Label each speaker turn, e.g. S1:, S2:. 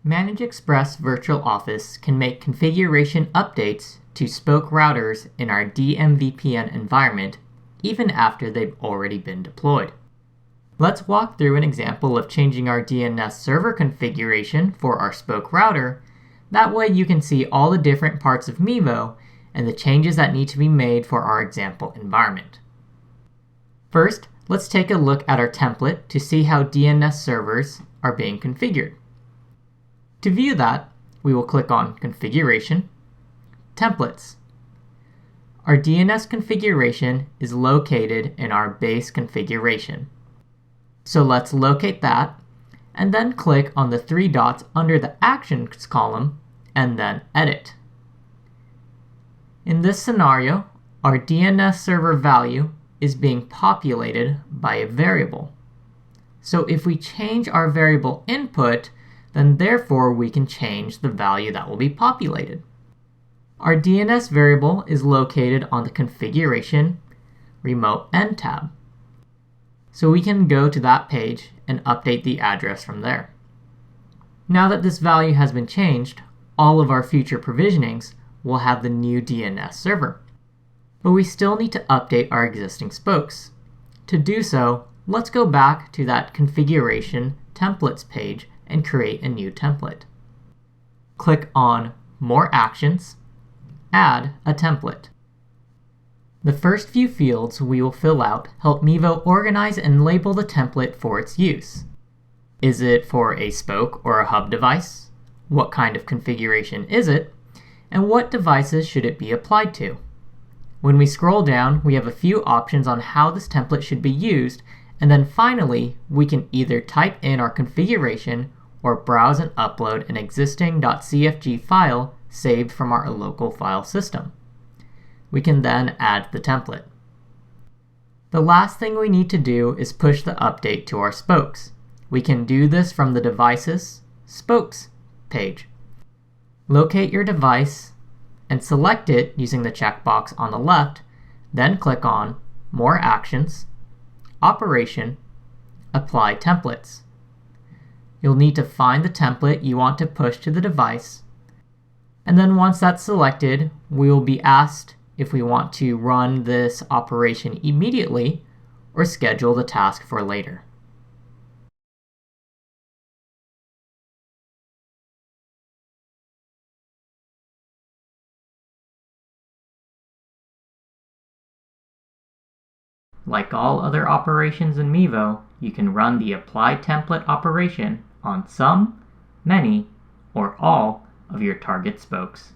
S1: ManageExpress Virtual Office can make configuration updates to spoke routers in our DMVPN environment even after they've already been deployed. Let's walk through an example of changing our DNS server configuration for our spoke router. That way you can see all the different parts of MEVO and the changes that need to be made for our example environment. First, let's take a look at our template to see how DNS servers are being configured. To view that, we will click on Configuration, Templates. Our DNS configuration is located in our base configuration. So let's locate that, and then click on the three dots under the Actions column, and then Edit. In this scenario, our DNS server value is being populated by a variable. So if we change our variable input, then therefore we can change the value that will be populated. Our DNS variable is located on the Configuration Remote End tab. So we can go to that page and update the address from there. Now that this value has been changed, all of our future provisionings will have the new DNS server. But we still need to update our existing spokes. To do so, let's go back to that Configuration Templates page and create a new template. Click on More Actions, Add a Template. The first few fields we will fill out help MEVO organize and label the template for its use. Is it for a spoke or a hub device? What kind of configuration is it? And what devices should it be applied to? When we scroll down, we have a few options on how this template should be used, and then finally, we can either type in our configuration or browse and upload an existing .cfg file saved from our local file system. We can then add the template. The last thing we need to do is push the update to our spokes. We can do this from the Devices, Spokes page. Locate your device and select it using the checkbox on the left, then click on More Actions, Operation, Apply Templates. You'll need to find the template you want to push to the device, and then once that's selected, we will be asked if we want to run this operation immediately or schedule the task for later. Like all other operations in MEVO, you can run the Apply Template operation on some, many, or all of your target spokes.